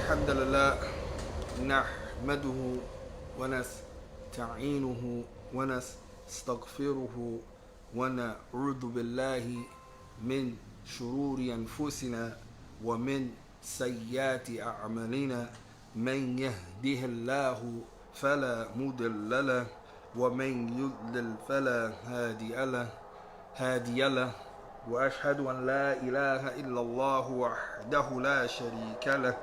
الحمد لله نحمده ونستعينه ونستغفره ونعوذ بالله من شرور أنفسنا ومن سيئات أعمالنا من يهده الله فلا مضل له ومن يضلل فلا هادي له وأشهد أن لا إله إلا الله وحده لا شريك له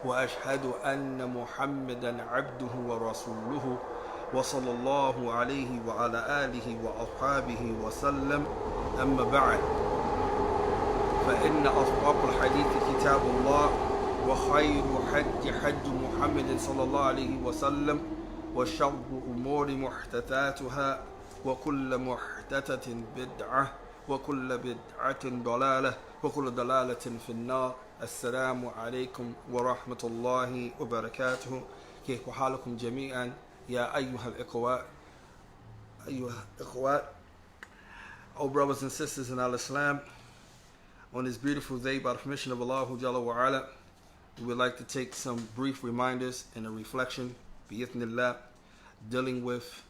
وأشهد أن محمدا عبده ورسوله وصلى الله عليه وعلى آله وأصحابه وسلم. أما بعد، فإن أصدق الحديث كتاب الله وخير حج محمد صلى الله عليه وسلم وشر الأمور محدثاتها وكل محدثة بدعة وكل بدعة ضلالة وكل ضلالة في النار. السلام عليكم ورحمة الله وبركاته. كيف حالكم جميعا يا أيها الإخوة, oh brothers and sisters in Al-Islam. On this beautiful day, by the permission of Allah Jalla wa Ala, we would like to take some brief reminders and a reflection, bi'ithnillah, dealing with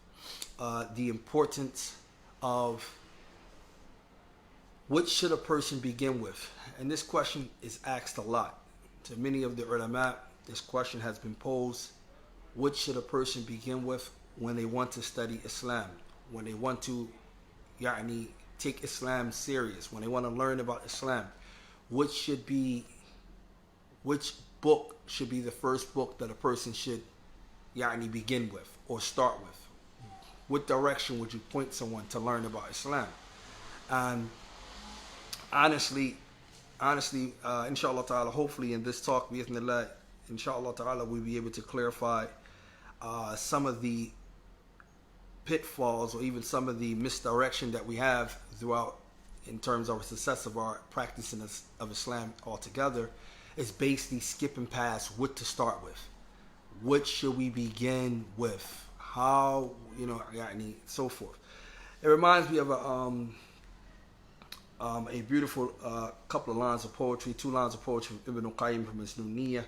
the importance of what should a person begin with. And this question is asked a lot. To many of the ulama, this question has been posed. What should a person begin with when they want to study Islam? When they want to take Islam serious? When they want to learn about Islam? Which book should be the first book that a person should begin with or start with? What direction would you point someone to learn about Islam? And honestly, inshallah ta'ala, hopefully in this talk, bi'ithnillah, inshallah ta'ala, we'll be able to clarify some of the pitfalls or even some of the misdirection that we have throughout in terms of our success of our practicing of Islam altogether. Is basically skipping past what to start with. What should we begin with? How, so forth. It reminds me of a beautiful couple of lines of poetry, 2 lines of poetry from Ibn Qayyim from his Nuniyah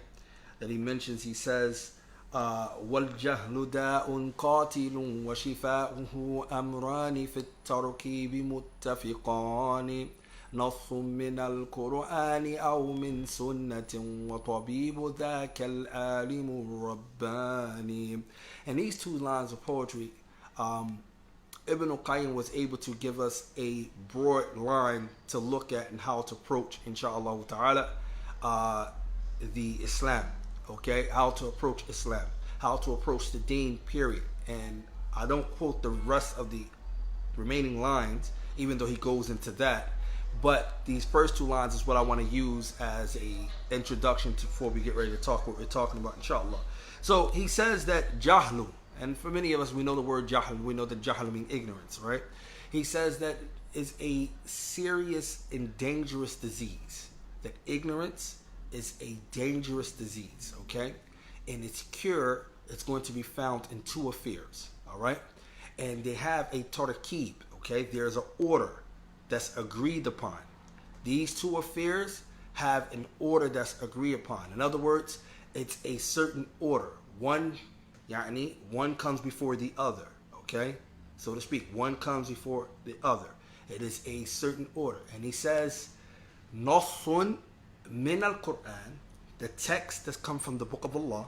that he mentions. He says, وَالْجَهْلُ دَاءٌ قَاتِلٌ وَشِفَاؤُهُ أَمْرَانِ فِي التَّرْكِيبِ مُتَّفِقَانِ نص من القرآن أو من سنة وطبيب ذاك العالم الرباني. And these 2 lines of poetry, Ibn Qayyim was able to give us a broad line to look at and how to approach, inshallah ta'ala, the Islam. Okay, how to approach Islam, how to approach the deen, period. And I don't quote the rest of the remaining lines, even though he goes into that. But these first 2 lines is what I want to use as a introduction to before we get ready to talk what we're talking about, inshallah. So he says that jahlu, and for many of us we know the word jahl, we know that jahl means ignorance, right? He says that is a serious and dangerous disease. That ignorance is a dangerous disease, okay? And its cure is going to be found in 2 affairs, all right? And they have a tarkib, okay? There's an order that's agreed upon. These 2 affairs have an order that's agreed upon. In other words, it's a certain order. One comes before the other, okay? So to speak, one comes before the other. It is a certain order. And he says, Nasun min al-Quran, the text that comes from the Book of Allah,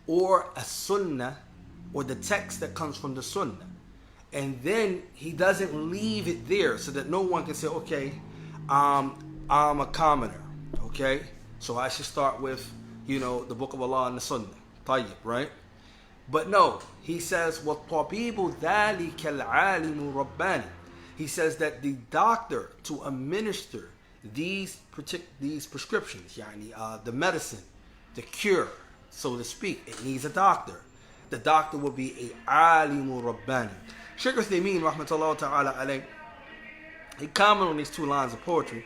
or a Sunnah, or the text that comes from the Sunnah. And then he doesn't leave it there so that no one can say, okay, I'm a commoner, okay? So I should start with, the Book of Allah and the Sunnah. Tayyib, right? But no, he says, وَالطَّبِيبُ ذَلِكَ الْعَالِمُ رَبَّانِ. He says that the doctor to administer these prescriptions, the medicine, the cure, so to speak, it needs a doctor. The doctor will be a alimu rabbani. Shaykh Uthaymeen, rahmatullah ta'ala alayh, he commented on these 2 lines of poetry,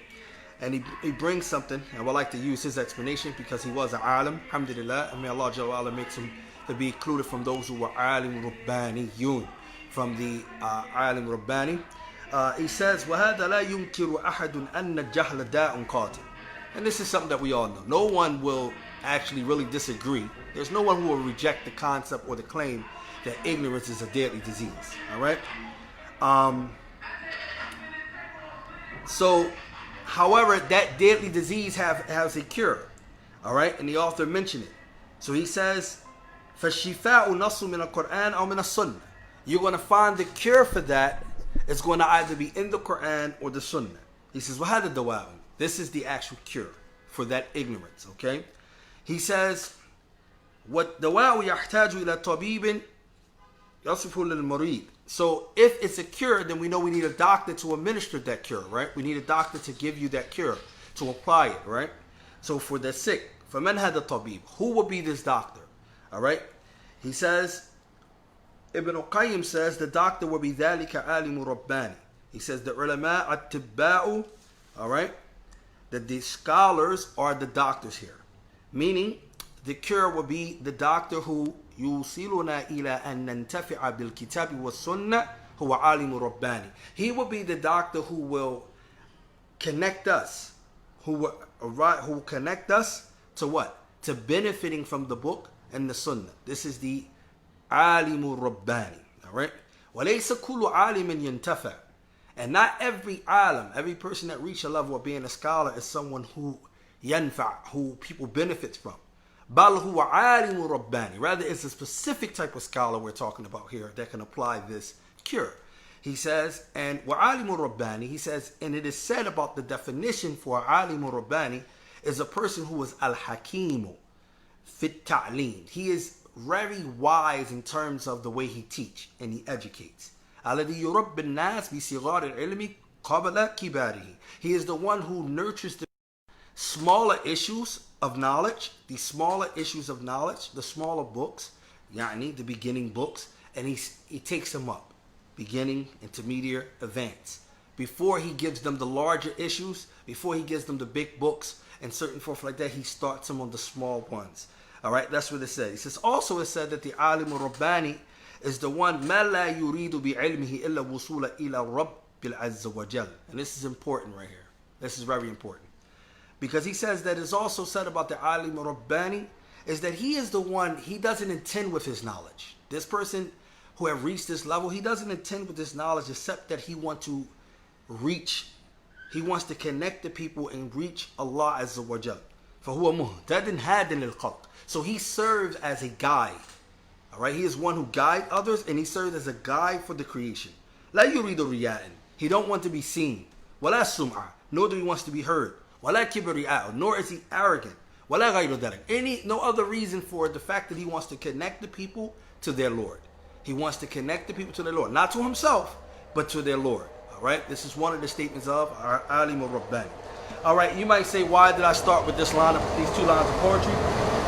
and he brings something, and I would like to use his explanation because he was an alim, alhamdulillah, and may Allah Jalla wa Ala makes him to be included from those who were alim rabbaniyun, from the alim rabbani. He says, وَهَذَا لَا يُنْكِرُ أَحَدٌ أَنَّ الْجَهْلَ دَاءٌ قَاتِلٌ. And this is something that we all know. No one will actually really disagree. There's no one who will reject the concept or the claim that ignorance is a deadly disease. All right? So, however, that deadly disease has a cure. All right? And the author mentioned it. So he says, فَالشِّفَاءُ نَصُّ مِنَ الْقُرْآنِ أَوْ مِنَ السُّنَّةِ. You're going to find the cure for that. It's going to either be in the Quran or the Sunnah. He says, وَهَذَا الدَّوَاءُ. This is the actual cure for that ignorance. Okay? He says, وَالدَّوَاءُ يَحْتَاجُ إِلَى طَبِيبٍ يَصِفُ لِلْمَرِيضِ. So if it's a cure, then we know we need a doctor to administer that cure, right? We need a doctor to give you that cure, to apply it, right? So for the sick, فَمَنْ هَذَا الطَّبِيبُ. Who will be this doctor? All right? He says, Ibn Qayyim says, the doctor will be ذَلِكَ عَالِمُ رَبَّانِ. He says, the ulama at-tibba'u, all right? That the scholars are the doctors here. Meaning, the cure will be the doctor who يوصلنا إلى أن ننتفع بالكتاب والسنة هو عالم رباني. He will be the doctor who will connect us, who connect us to what? To benefiting from the book and the sunnah. This is the عالم رباني. All right? وليس كل عالم ينتفع. And not every alim, every person that reaches a level of being a scholar is someone who ينفع, who people benefit from. بل هو عالم رباني. Rather, it's a specific type of scholar we're talking about here that can apply this cure. He says, and وعالم رباني, he says, and it is said about the definition for عالم رباني is a person who is al-hakimu fit ta'lim. He is very wise in terms of the way he teach and he educates. الذي يربي الناس بصغار العلم قبل كباره. He is the one who nurtures the smaller issues of knowledge, the smaller issues of knowledge, the smaller books, the beginning books, and he takes them up, beginning, intermediate, advanced. Before he gives them the larger issues, before he gives them the big books and certain forth like that, he starts them on the small ones. All right, that's what it says. He says also it said that the alim al-rabbani is the one ما لا يريد بعلمه إلا وصول إلى رب العز وجل. And this is important right here. This is very important. Because he says that it's also said about the alim al-rabbani is that he is the one, he doesn't intend with his knowledge. This person who have reached this level, he doesn't intend with this knowledge except that he wants to reach, he wants to connect the people and reach Allah Azza wa Jal. فَهُوَ مُهْتَدٍ هَادٍ لِلْخَلْقِ. So he serves as a guide. All right, he is one who guides others and he serves as a guide for the creation. لَا يُرِيدُ رِيَاءٍ. He don't want to be seen. وَلَا سُمْعَةٍ. Nor do he wants to be heard. وَلَا كِبْرِيَاءٍ. Nor is he arrogant. وَلَا غَيْرُ ذَلِكَ. No other reason for the fact that he wants to connect the people to their Lord. He wants to connect the people to their Lord. Not to himself, but to their Lord. All right, this is one of the statements of our alim al-rabbani. All right, you might say, why did I start with these 2 lines of poetry?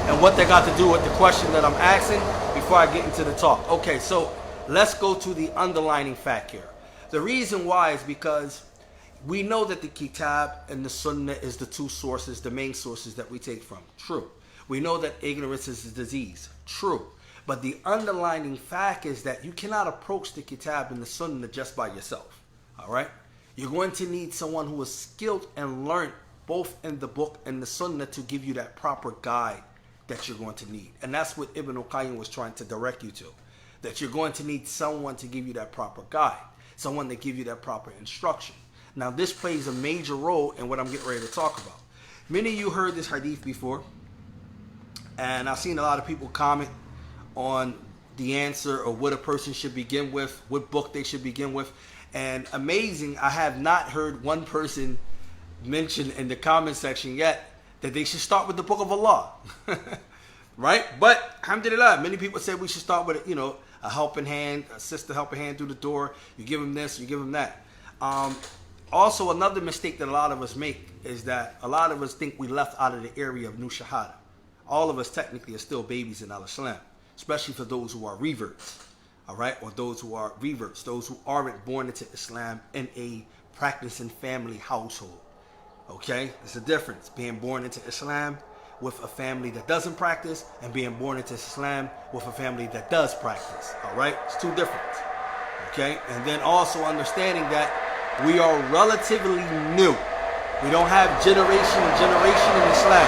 And what they got to do with the question that I'm asking before I get into the talk. Okay, so let's go to the underlining fact here. The reason why is because we know that the kitab and the sunnah is the two sources, the main sources that we take from. True. We know that ignorance is a disease. True. But the underlining fact is that you cannot approach the kitab and the sunnah just by yourself. All right? You're going to need someone who is skilled and learned both in the book and the sunnah to give you that proper guide that you're going to need. And that's what Ibn Qayyim was trying to direct you to. That you're going to need someone to give you that proper guide. Someone to give you that proper instruction. Now this plays a major role in what I'm getting ready to talk about. Many of you heard this hadith before. And I've seen a lot of people comment on the answer of what a person should begin with, what book they should begin with. And amazing, I have not heard one person mention in the comment section yet that they should start with the book of Allah. Right? But alhamdulillah, many people say we should start with, a helping hand, a sister helping hand through the door. You give them this, you give them that. Also, another mistake that a lot of us make is that a lot of us think we left out of the area of New Shahada. All of us technically are still babies in Al-Islam, especially for those who are reverts. All right? Or those who are reverts, those who aren't born into Islam in a practicing family household. Okay? There's a difference being born into Islam with a family that doesn't practice and being born into Islam with a family that does practice. All right? It's two different. Okay? And then also understanding that we are relatively new. We don't have generation and generation in Islam.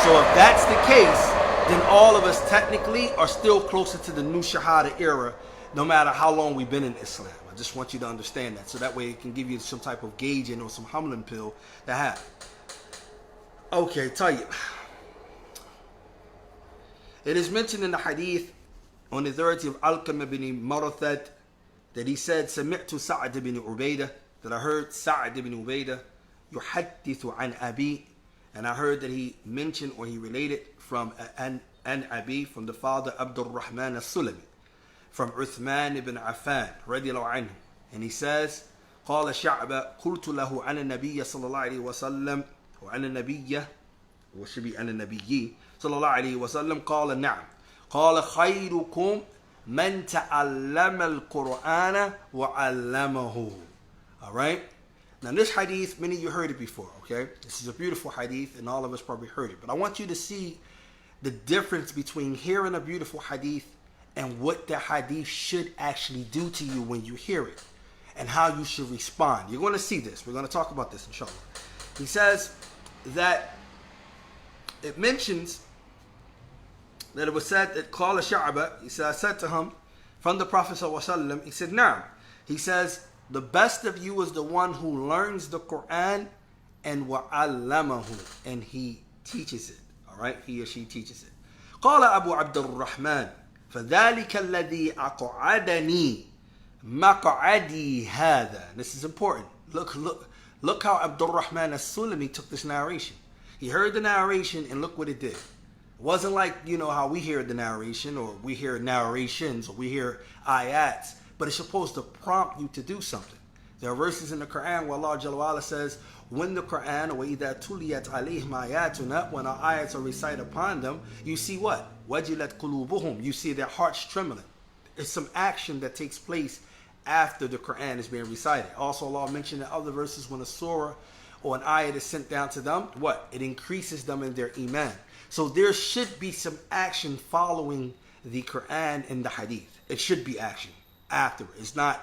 So if that's the case, then all of us technically are still closer to the new Shahada era, no matter how long we've been in Islam. I just want you to understand that. So that way it can give you some type of gauging or some humbling pill to have. Okay, Tayyib. It is mentioned in the hadith on the authority of Alqam ibn Marathad that he said, سمعت سعد بن عبيدة, that I heard Sa'd ibn Ubaidah يحدث عن أبي, and I heard that he mentioned or he related from an Abi, from the father Abdul Rahman as-Sulami, from Uthman ibn Affan radiallahu anhu, and he says, قال شعبة قلت له عن النبي صلى الله عليه وسلم وعن النبي, or should be عن النبي صلى الله عليه وسلم, قال نعم, قال خيركم من تعلم القرآن وعلمه. All right. Now this hadith, many of you heard it before. Okay, this is a beautiful hadith, and all of us probably heard it. But I want you to see the difference between hearing a beautiful hadith and what the hadith should actually do to you when you hear it, and how you should respond. You're going to see this. We're going to talk about this, inshallah. He says that it mentions that it was said that Qala Sha'ba, he said, I said to him from the Prophet ﷺ, he said, now, he says, the best of you is the one who learns the Quran and wa'allamahu, and he teaches it. All right, he or she teaches it. قال أبو عبد الرحمن فذلك الذي أقعدني مقعدي هذا. This is important. Look how Abdul Rahman as-Sulami took this narration. He heard the narration and look what it did. It wasn't like, you know, how we hear the narration, or we hear narrations, or we hear ayats, but it's supposed to prompt you to do something. There are verses in the Quran where Allah Jalla wa'ala says, when the Quran, or وَإِذَا تُلِيَتْ عَلَيْهِمْ آيَاتُنَا, when our ayats are recited upon them, you see what? وَجِلَتْ قُلُوبُهُمْ, you see their hearts trembling. It's some action that takes place after the Quran is being recited. Also, Allah mentioned in other verses when a surah or an ayat is sent down to them, what? It increases them in their iman. So there should be some action following the Quran and the hadith. It should be action after. It's not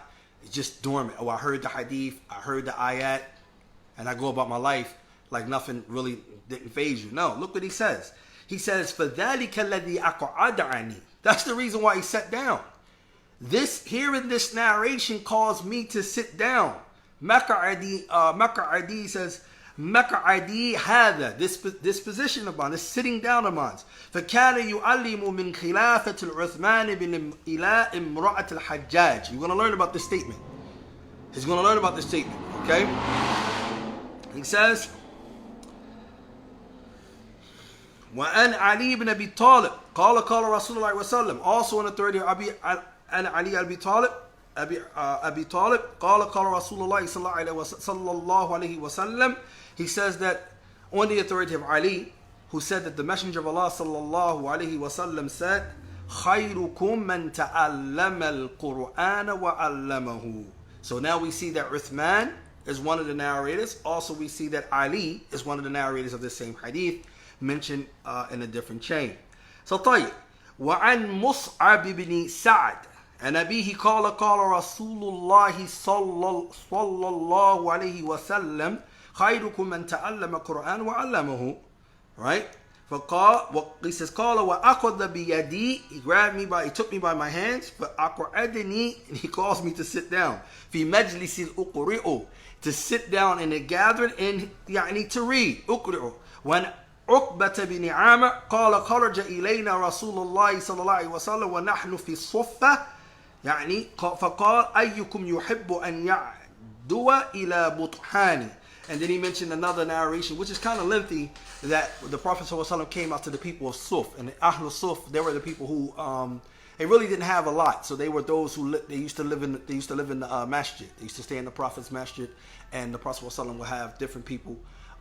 just dormant. Oh, I heard the hadith, I heard the ayat, and I go about my life like nothing really didn't faze you. No, look what he says. He says, فَذَلِكَ الَّذِي أَقْعَدَنِي. That's the reason why he sat down. Hearing this narration caused me to sit down. Maka'adi says, Maka'adi hada, this position of mine, this sitting down of mine. فَكَانَ يُعَلِّمُ مِنْ خِلَافَةِ الْعُثْمَانِ بِنْ إِلَىٰ إِمْرَأَةِ الْحَجَّاجِ. You're going to learn about this statement. He's going to learn about this statement, okay? He says, وَأَنْ عَلِي بْنْ أَبِي طَالِبٍ قَالَ رَسُولُ اللَّهِ وَسَلَّمَ. Also in the third year, أَنْ عَلِي أَبِي طَالِبٍ أبي طالب قال رسول الله صلى الله عليه وسلم. He says that on the authority of Ali, who said that the Messenger of Allah sallallahu alaihi wasallam said, خيركم من تعلم القرآن وعلمه. So now we see that Uthman is one of the narrators. Also we see that Ali is one of the narrators of the same hadith, mentioned in a different chain. So طيب, وعن مصعب بن سعد and أبيه قال رسول الله صلى الله عليه وسلم خيركم من تعلم القرآن وعلمه. Right? He says قال وأخذ بيدي. He took me by my hands. فأقعدني, and he caused me to sit down. في مجلس أقرئ, to sit down in a gathering and يعني to read. أقرئ. when عقبة بن عامر قال خرج إلينا رسول الله صلى الله عليه وسلم ونحن في الصفة يعني فقال أيكم يحب أن يعدو إلى بطحاني. And then he mentioned another narration, which is kind of lengthy, that the Prophet ﷺ came out to the people of Suf. And the Ahl Suf, they were the people who they really didn't have a lot. So they were those who they used to live in the masjid. They used to stay in the Prophet's masjid, and the Prophet ﷺ would have different people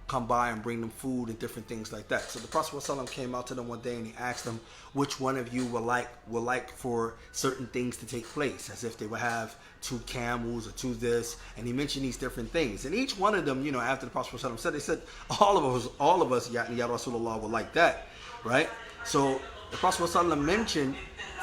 come by and bring them food and different things like that. So the Prophet ﷺ came out to them one day and he asked them which one of you would like for certain things to take place, as if they would have 2 camels or 2 this, and he mentioned these different things. And each one of them, you know, after the Prophet ﷺ said, they said, all of us, Ya Rasulullah, would like that, right? So the Prophet ﷺ mentioned,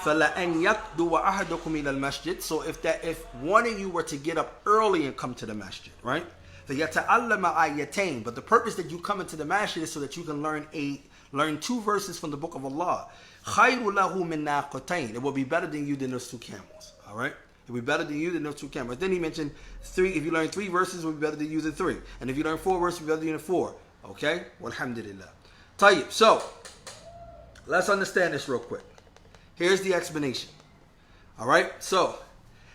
فَلَأَنْ يَقْدُوَ أَحَدُكُمْ إِلَى الْمَسْجِدِ. So if one of you were to get up early and come to the masjid, right? فَيَتَعَلَّمَ آيَتَيْن. But the purpose that you come into the masjid is so that you can learn 2 verses from the book of Allah. خَيْرُ لَهُ مِن نَاقَتَيْن. It will be better than you than those 2 camels. Alright? It will be better than you than those 2 camels. Then he mentioned 3. If you learn 3 verses, it will be better than you than 3. And if you learn 4 verses, it will be better than you than 4. Okay? Walhamdulillah. Tayyib. So, let's understand this real quick. Here's the explanation. Alright? So,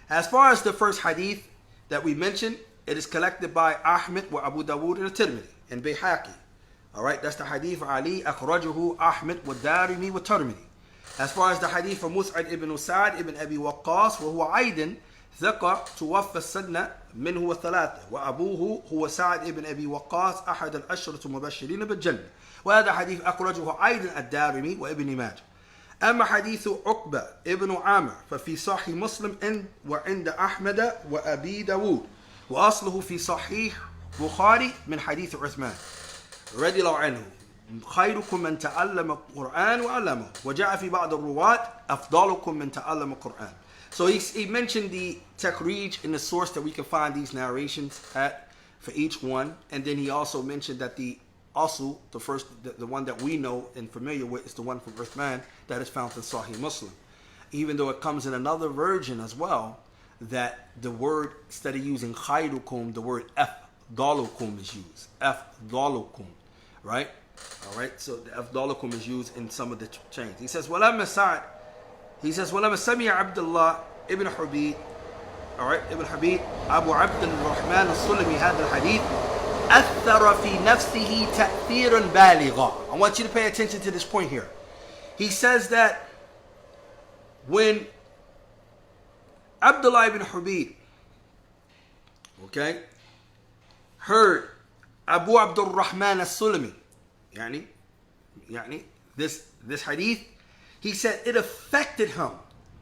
as far as the first hadith that we mentioned, it is collected by Ahmed wa Abu Dawood and Tirmidhi and Bayhaqi. Alright? That's the hadith of Ali. Akhrajahu Ahmed wa Darimi wa Tirmidhi. As far as the hadith from Mus'ad ibn Sa'd ibn Abi Waqqas, وهو أيضا ثقة توفى السنة منه وثلاثة وأبوه هو سعد ibn Abi Waqqas أحد العشرة المبشرين بالجنة. وهذا حديث أخرجه أيضا الدارمي وابن ماجه. أما حديث عقبة ابن عامر ففي صحيح مسلم وعند أحمد وأبي داود وأصله في صحيح بخاري من حديث عثمان رضي الله عنه خيركم من تعلم القرآن وعلمه وجاء في بعض الرواة أفضلكم من تعلم القرآن. So he mentioned the takrij in the source that we can find these narrations at for each one, and then he also mentioned that the one that we know and familiar with is the one from Uthman that is found in Sahih Muslim, even though it comes in another version as well that the word, instead of using khayrukum, the word afdalukum is used. Afdalukum, right? All right, so the afdalukum is used in some of the chains. He says, وَلَمَّا سَمِعَ عَبْدُ اللَّهِ ibn Habib, all right, Ibn Habib, Abu Abd al-Rahman al-Sulami هذا الحديث أثر في نفسه تأثيرا بالغا. I want you to pay attention to this point here. He says that when Abdullah ibn Habib, okay, heard Abu Abdul Rahman al-Sulami, this hadith, he said it affected him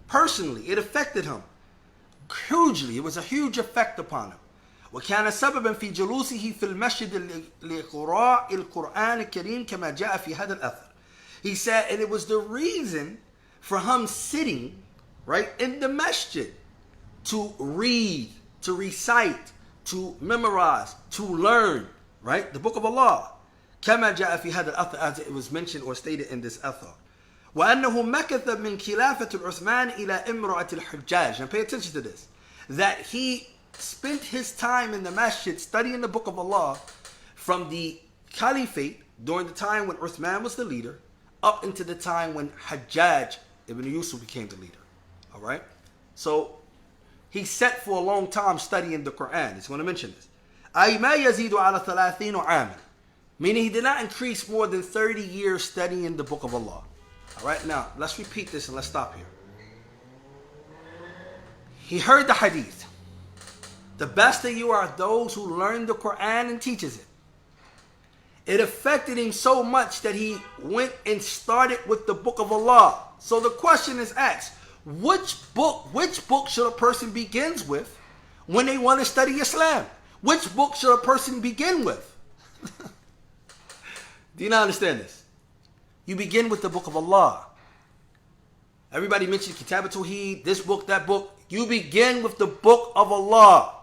personally. It affected him hugely. It was a huge effect upon him. وكان سببا في جلوسه في المسجد لقراء القرآن الكريم كما جاء في هذا الأثر. He said, and it was the reason for him sitting right in the masjid to read, to recite, to memorize, to learn, right, the book of Allah. كما جاء في هذا الأثر, as it was mentioned or stated in this أثر. وأنه مكث من خلافة العثمان إلى امرأة الحجاج. And pay attention to this. That he spent his time in the masjid studying the book of Allah from the caliphate during the time when Uthman was the leader up into the time when Hajjaj ibn Yusuf became the leader. Alright? So he sat for a long time studying the Quran. He's going to mention this. أي ما يزيد على 30 عاما. Meaning he did not increase more than 30 years studying the book of Allah. Alright, now let's repeat this and let's stop here. He heard the hadith. The best of you are those who learn the Quran and teaches it. It affected him so much that he went and started with the book of Allah. So the question is asked, which book should a person begin with when they want to study Islam? Which book should a person begin with? Do you not understand this? You begin with the book of Allah. Everybody mentioned Kitab al-Tawheed, this book, that book. You begin with the book of Allah.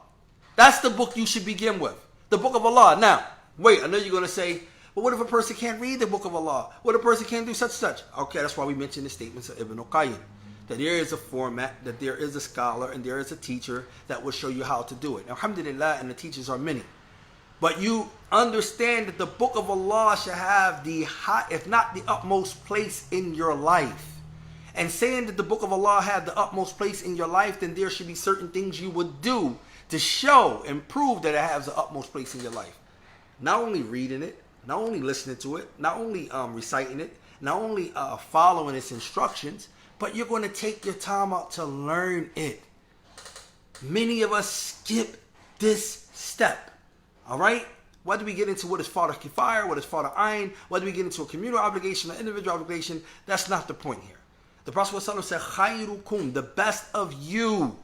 That's the book you should begin with. The book of Allah. Now, wait, I know you're going to say, but what if a person can't read the book of Allah? What if a person can't do such and such? Okay, that's why we mentioned the statements of Ibn al-Qayyim. That there is a format, that there is a scholar, and there is a teacher that will show you how to do it. Now, alhamdulillah, and the teachers are many. But you understand that the book of Allah should have the high, if not the utmost place in your life. And saying that the book of Allah had the utmost place in your life, then there should be certain things you would do to show and prove that it has the utmost place in your life. Not only reading it, not only listening to it, not only reciting it, not only following its instructions, but you're going to take your time out to learn it. Many of us skip this step. All right? Whether we get into what is fardu kifaya, what is fardu ayn, whether we get into a communal obligation or individual obligation, that's not the point here. The Prophet ﷺ said, khayrukum, the best of you,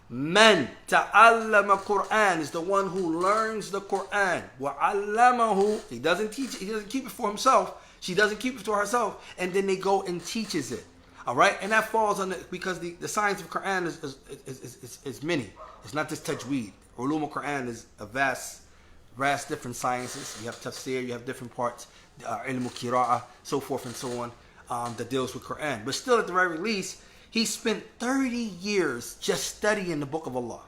man ta'allama Quran, is the one who learns the Quran. Wa allamahu, he doesn't teach it, he doesn't keep it for himself, she doesn't keep it to herself, and then they go and teaches it. All right? And that falls on because the science of Quran is many. It's not just tajweed. Ulum al-Quran is a vast vast different sciences. You have tafsir, you have different parts, ilm qira'ah, so forth and so on, that deals with Quran. But still, at the very least, he spent 30 years just studying the Book of Allah.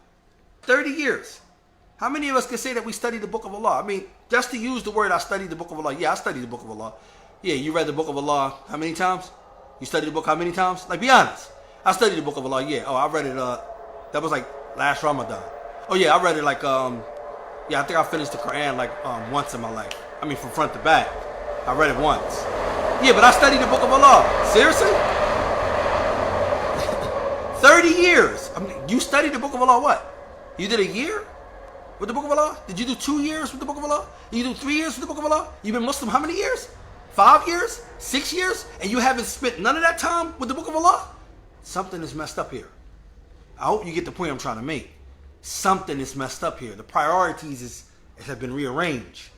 30 years. How many of us can say that we studied the Book of Allah? I mean, just to use the word, I studied the Book of Allah. Yeah, I studied the Book of Allah. Yeah, you read the Book of Allah how many times? You studied the book how many times? Like, be honest. I studied the Book of Allah, yeah. Oh, I read it, that was like last Ramadan. Oh yeah, I read it like, yeah, I think I finished the Quran like once in my life. I mean, from front to back. I read it once. Yeah, but I studied the Book of Allah. Seriously? 30 years. I mean, you studied the Book of Allah what? You did a year with the Book of Allah? Did you do 2 years with the Book of Allah? Did you do 3 years with the Book of Allah? You've been Muslim how many years? 5 years? 6 years? And you haven't spent none of that time with the Book of Allah? Something is messed up here. I hope you get the point I'm trying to make. Something is messed up here. The priorities have been rearranged.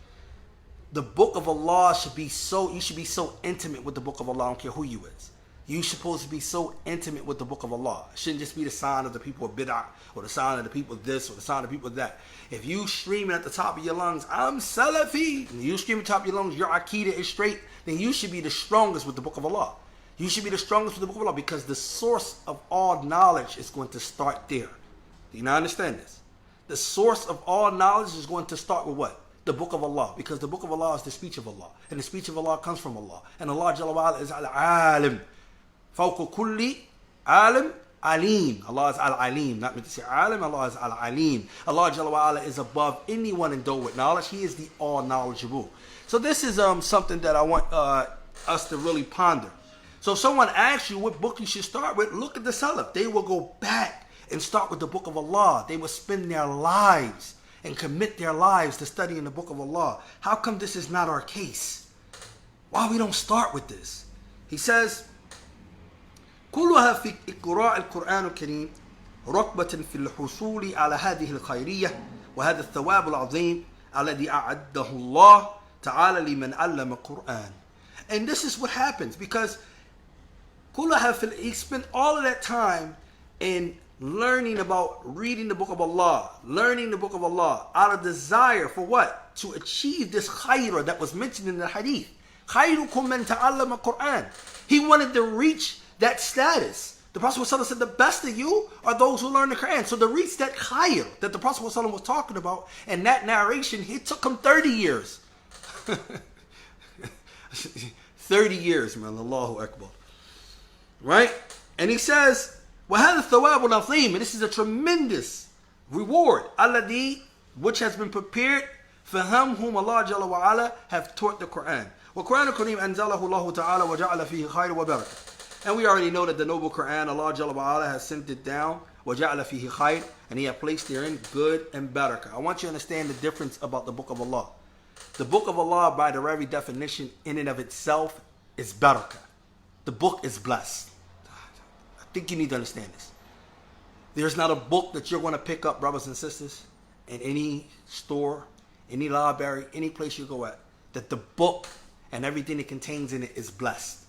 The Book of Allah should be so, you should be so intimate with the Book of Allah. I don't care who you is. You're supposed to be so intimate with the Book of Allah. It shouldn't just be the sign of the people of bid'ah, or the sign of the people of this, or the sign of the people of that. If you screaming at the top of your lungs, I'm Salafi, and you screaming at the top of your lungs, your Aqidah is straight, then you should be the strongest with the Book of Allah. You should be the strongest with the Book of Allah, because the source of all knowledge is going to start there. Do you not understand this? The source of all knowledge is going to start with what? The Book of Allah. Because the Book of Allah is the speech of Allah. And the speech of Allah comes from Allah. And Allah Jalla wa Ala is al-alim. فوق كل عالم alim. Allah is al-alim. Not meant to say alim. Allah is al-alim. Allah Jalla wa Ala is above anyone endowed with knowledge. He is the all-knowledgeable. So this is something that I want us to really ponder. So if someone asks you what book you should start with, look at the Salaf. They will go back and start with the Book of Allah. They will spend their lives and commit their lives to studying the Book of Allah. How come this is not our case? Why we don't start with this? He says, كلها في إقراء القرآن الكريم رغبة في الحصول على هذه الخيرية وهذا الثواب العظيم الذي أعده الله تعالى لمن علم القرآن. And this is what happens, because كلها في, he spent all of that time in learning about reading the Book of Allah, learning the Book of Allah out of desire for what? To achieve this khayrah that was mentioned in the hadith. خيركم من تعلم القرآن. He wanted to reach that status. The Prophet ﷺ said the best of you are those who learn the Quran. So to reach that khayr that the Prophet ﷺ was talking about, and that narration, it took him 30 years. 30 years, man. Allahu Akbar. Right? And he says, وَهَذَا الثَّوَابُ الْعَظِيمُ, and this is a tremendous reward, الَّذِي, which has been prepared for him whom Allah Jalla wa Ala have taught the Quran. وَقُرْآنُ الْكَرِيمُ أَنزَلَهُ اللَّهُ تَعَالَى وَجَعَلَ فِيهِ خَيْرًا وَبَرَكَةً. And we already know that the noble Quran, Allah Jalla wa Ala has sent it down, وَجَعَلَ فِيهِ خَيْرًا, and He has placed therein good and barakah. I want you to understand the difference about the Book of Allah. The Book of Allah, by the very definition, in and of itself, is barakah. The book is blessed. I think you need to understand this. There's not a book that you're going to pick up, brothers and sisters, in any store, any library, any place you go at, that the book and everything it contains in it is blessed.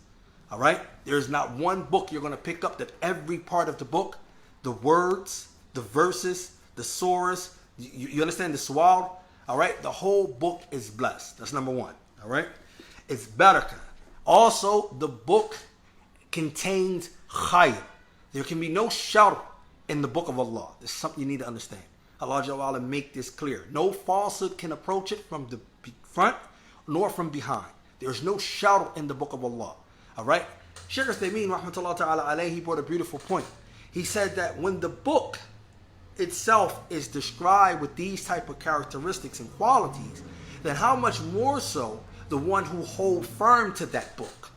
All right? There's not one book you're going to pick up that every part of the book, the words, the verses, the surahs, you understand the swal? All right? The whole book is blessed. That's number one. All right? It's barakah. Also, the book contains khayr. There can be no shar in the Book of Allah. There's something you need to understand. Allah Jalla wa Ala make this clear. No falsehood can approach it from the front nor from behind. There's no shar in the Book of Allah. All right? Shaykh Uthaymeen, rahmatullah ta'ala alayhi, he brought a beautiful point. He said that when the book itself is described with these type of characteristics and qualities, then how much more so the one who hold firm to that book,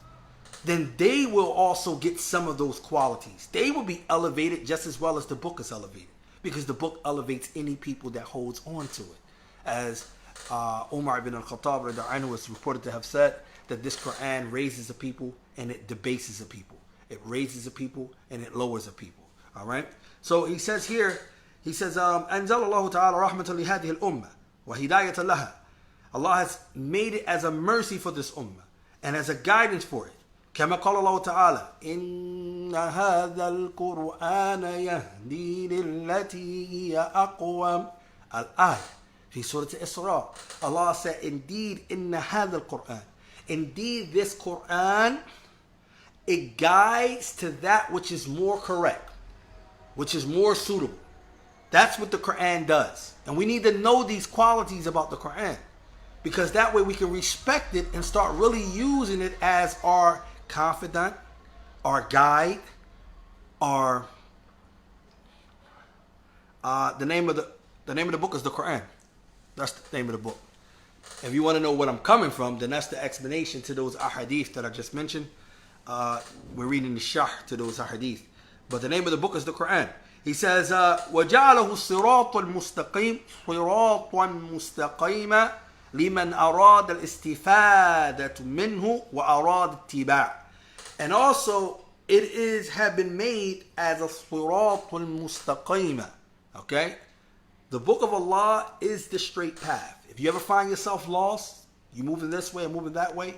then they will also get some of those qualities. They will be elevated just as well as the book is elevated, because the book elevates any people that holds on to it. As Umar ibn al-Khattab anhu was reported to have said, that this Quran raises a people and it debases a people. It raises a people and it lowers a people. All right? So he says here, he says, أَنزَلَ اللَّهُ تَعَالَى رَحْمَةً لِهَذِهِ الْأُمَّةِ وَهِدَايَةً لَهَا. Allah has made it as a mercy for this ummah and as a guidance for it. كما قال الله تعالى إن هذا القرآن يهدي للتي هي أقوم الآية في سورة الإسراء, Allah said, indeed, inna hadha al-Quran. Indeed, this Quran, it guides to that which is more correct, which is more suitable. That's what the Quran does. And we need to know these qualities about the Quran, because that way we can respect it and start really using it as our confidant, our guide, our the name of the book is the Quran. That's the name of the book. If you want to know what I'm coming from, then that's the explanation to those ahadith that I just mentioned. We're reading the sharh to those ahadith. But the name of the book is the Quran. He says, وَجَعَلَهُ الصِّرَاطُ الْمُسْتَقِيمُ صِرَاطًا مُسْتَقِيمًا لِمَنْ أَرَادَ الْإِسْتِفَادَةُ مِنْهُ وَأَرَادَ اتِّبَاعَ. And also, have been made as a صِرَاطُ الْمُسْتَقِيمًا. Okay? The book of Allah is the straight path. If you ever find yourself lost, you moving this way or moving that way,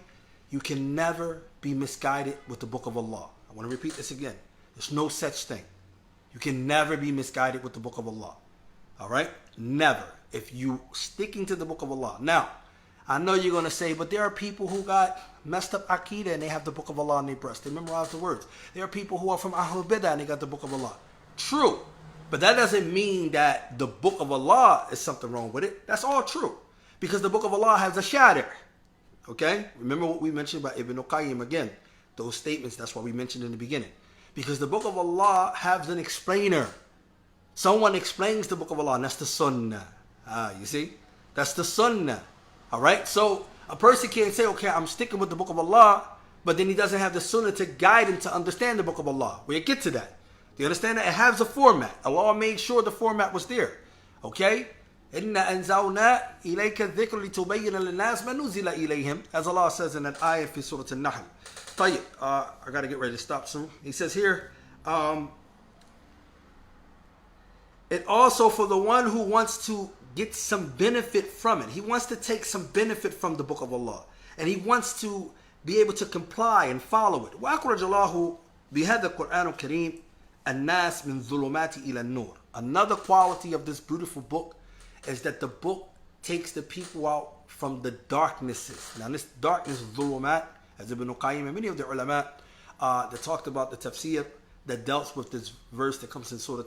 you can never be misguided with the book of Allah. I want to repeat this again. There's no such thing. You can never be misguided with the book of Allah. All right? Never. If you sticking to the book of Allah. Now, I know you're going to say, but there are people who got messed up Aqidah and they have the book of Allah in their breast. They memorize the words. There are people who are from Ahlul Bidah and they got the book of Allah. True. But that doesn't mean that the book of Allah is something wrong with it. That's all true. Because the book of Allah has a shadir. Okay? Remember what we mentioned about Ibn Qayyim again. Those statements, that's what we mentioned in the beginning. Because the book of Allah has an explainer. Someone explains the book of Allah, and that's the sunnah. You see? That's the sunnah. Alright? So, a person can't say, okay, I'm sticking with the book of Allah, but then he doesn't have the sunnah to guide him to understand the book of Allah. We'll get to that. Do you understand that? It has a format. Allah made sure the format was there. Okay? إِنَّا أَنزَلْنَا إِلَيْكَ الذِّكْرَ لِتُبَيِّنَ لِلنَّاسِ مَا نُزِلَ إِلَيْهِمْ, as Allah says in that ayah في Surah Al-Nahl. طيب, I got to get ready to stop soon. He says here, it also for the one who wants to get some benefit from it. He wants to take some benefit from the book of Allah. And he wants to be able to comply and follow it. وَأَخْرَجَ اللَّهُ بِهَذَا الْقُرْآنُ الْكَرِيمِ النَّاسِ مِنْ ظُلُمَاتِ إِلَى النُّورِ. Another quality of this beautiful book is that the book takes the people out from the darknesses. Now this darkness, dhulumat, as Ibn Qayyim and many of the ulama that talked about the tafsir that dealt with this verse that comes in Surah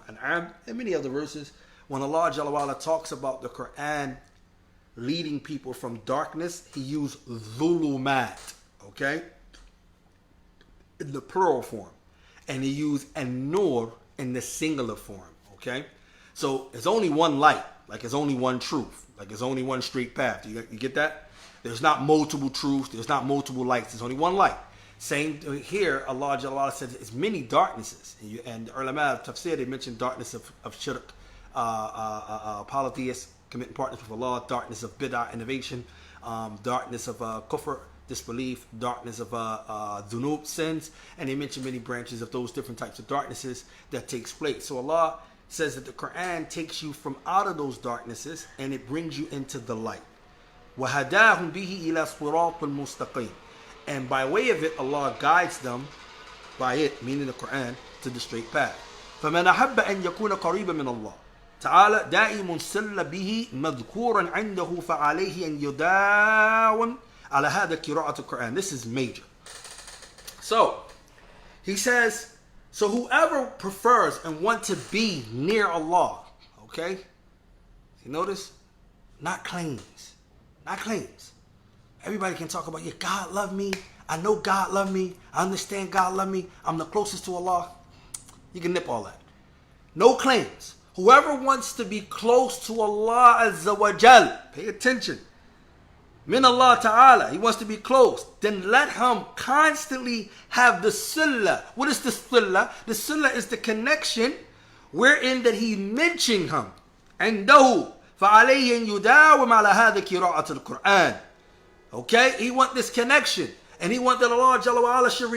An'am and many other verses. When Allah Jalla wa'ala talks about the Quran leading people from darkness, he used dhulumat, okay, in the plural form. And he used an-nur in the singular form, okay? So there's only one light, like there's only one truth, like there's only one straight path. You get that? There's not multiple truths, there's not multiple lights, there's only one light. Same here, Allah Jalla wa'ala says it's many darknesses. And the ulama of tafsir, they mentioned darkness of shirk, polytheists committing partners with Allah, darkness of bid'ah, innovation, darkness of kufr, disbelief, darkness of dhunub, sins, and they mention many branches of those different types of darknesses that takes place. So Allah says that the Quran takes you from out of those darknesses and it brings you into the light. وَهَدَاهُمْ بِهِ إِلَى صِرَاطٍ الْمُسْتَقِيمِ. And by way of it, Allah guides them by it, meaning the Quran, to the straight path. فَمَنْ أَحَبَّ أَنْ يَكُونَ قَرِيبًا مِنَ اللَّهِ تعالى دائم سل به مذكورا عنده فعليه أن يداوم على هذا قراءة القرآن. This is major. So, he says, so whoever prefers and wants to be near Allah, okay? You notice? Not claims. Not claims. Everybody can talk about, yeah, God love me. I know God love me. I understand God love me. I'm the closest to Allah. You can nip all that. No claims. Whoever wants to be close to Allah Azza wa Jal, pay attention. Min Allah Ta'ala, he wants to be close. Then let him constantly have the sillah. What is the sillah? The sillah is the connection wherein that he mentioned him. عنده فعليه أن يداوم على هذا قراءة القرآن. Okay, he want this connection, and he want that Allah Jalla wa'ala should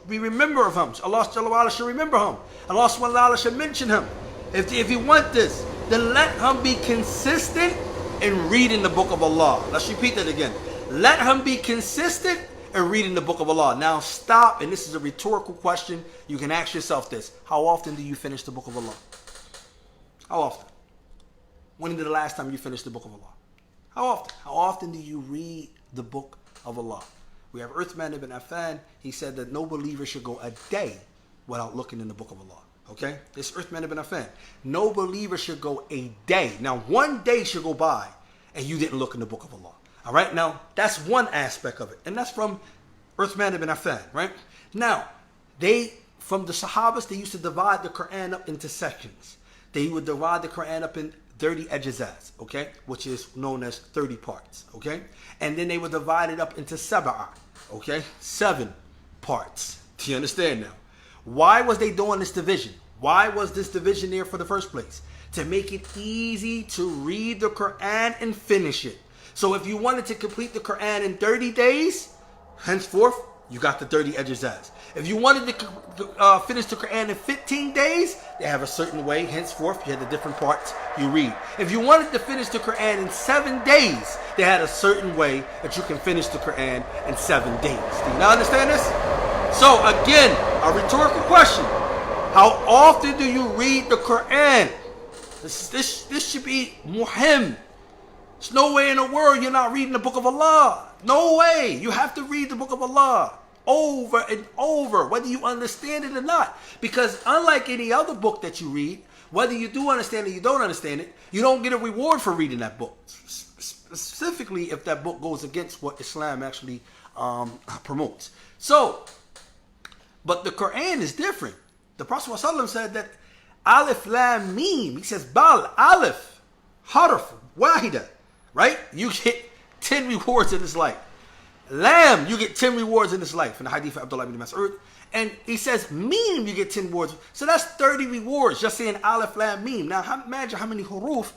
be remember of him. Allah Jalla wa'ala should remember him. Allah Subhanahu wa ta'ala should mention him. If he want this, then let him be consistent in reading the book of Allah. Let's repeat that again. Let him be consistent in reading the book of Allah. Now stop, and this is a rhetorical question. You can ask yourself this: how often do you finish the book of Allah? How often? When did the last time you finished the book of Allah? How often? How often do you read the book of Allah? We have Uthman ibn Affan. He said that no believer should go a day without looking in the book of Allah. Okay? This Uthman ibn Affan. No believer should go a day. Now, one day should go by and you didn't look in the book of Allah. All right? Now, that's one aspect of it. And that's from Uthman ibn Affan, right? Now, from the Sahabas, they used to divide the Quran up into sections. They would divide the Quran up in 30 ejazaz, okay? Which is known as 30 parts, okay? And then they would divide it up into sab'ah, okay? 7 parts. Do you understand now? Why was they doing this division? Why was this division there for the first place? To make it easy to read the Quran and finish it. So if you wanted to complete the Quran in 30 days, henceforth, you got the 30 ejazaz. If you wanted to finish the Quran in 15 days, they have a certain way. Henceforth, you had the different parts you read. If you wanted to finish the Quran in 7 days, they had a certain way that you can finish the Quran in 7 days. Do you now understand this? So again, a rhetorical question. How often do you read the Quran? This should be muhim. There's no way in the world you're not reading the book of Allah. No way. You have to read the book of Allah over and over, whether you understand it or not. Because unlike any other book that you read, whether you do understand it or you don't understand it, you don't get a reward for reading that book. Specifically if that book goes against what Islam actually promotes. So, but the Quran is different. The Prophet ﷺ said that Alif Lam Mim, he says Bal, Alif, Harf, Wahida, right? You get 10 rewards in this life. Lam, you get 10 rewards in this life. In the hadith of Abdullah ibn Mas'ud. And he says Mim, you get 10 rewards. So that's 30 rewards, just saying Alif Lam Mim. Now imagine how many huruf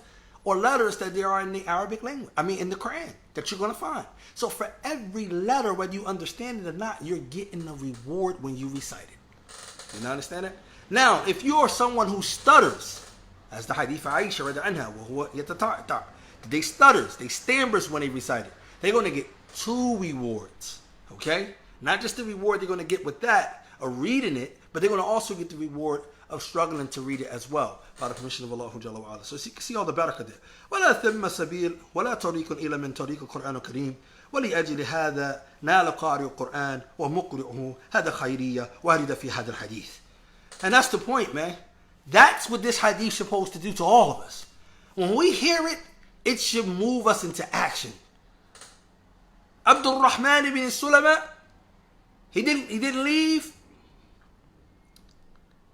or letters that there are in the Arabic language. I mean in the Quran that you're going to find. So for every letter, whether you understand it or not, you're getting a reward when you recite it. You understand it? Now, if you are someone who stutters, as the hadith of Aisha anha, they stutters, they stammers when they recite it, they're going to get 2 rewards. Okay? Not just the reward they're going to get with that, of reading it, but they're going to also get the reward of struggling to read it as well, by the permission of Allah Jalla wa Ala. So you can see all the barakah there. وَلَا ثَمَّ سَبِيلٌ وَلَا طَرِيقٌ إِلَى مِنْ طَرِيقِ القرآن الكريم ولأجل هذا نال قارئ القرآن ومقرئه هذا خيرية وارد في هذا الحديث. And that's the point, man. That's what this hadith is supposed to do to all of us. When we hear it, it should move us into action. Abdul Rahman ibn Sulama, he didn't leave.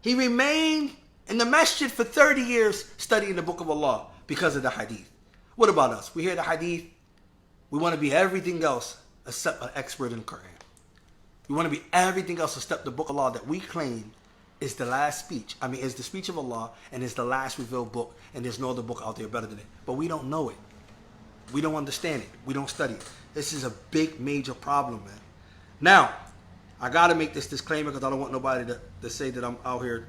He remained in the masjid for 30 years studying the book of Allah because of the hadith. What about us? We hear the hadith. We want to be everything else except an expert in the Quran. We want to be everything else except the book of Allah that we claim is the last speech. I mean, it's the speech of Allah and it's the last revealed book, and there's no other book out there better than it. But we don't know it. We don't understand it. We don't study it. This is a big, major problem, man. Now, I got to make this disclaimer because I don't want nobody to say that I'm out here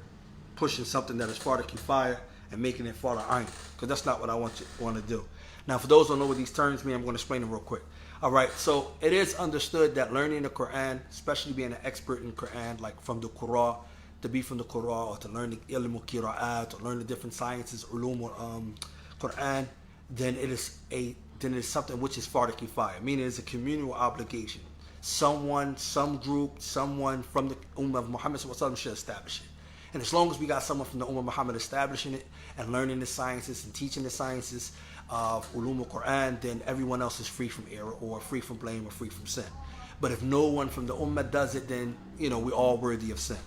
pushing something that is farda kifaya and making it farda ayn, because that's not what I want to do. Now, for those who don't know what these terms mean, I'm going to explain them real quick. All right, so it is understood that learning the Quran, especially being an expert in Quran, like from the Qur'an, to be from the Qur'an, or to learn the ilm al-qira'at, or learn the different sciences, ulum Quran, then it is something which is farda kifaya, meaning it's a communal obligation. Someone, some group, someone from the Ummah of Muhammad should establish it. And as long as we got someone from the Ummah of Muhammad establishing it and learning the sciences and teaching the sciences of ulum al-Quran, then everyone else is free from error or free from blame or free from sin. But if no one from the Ummah does it, then, we're all worthy of sin.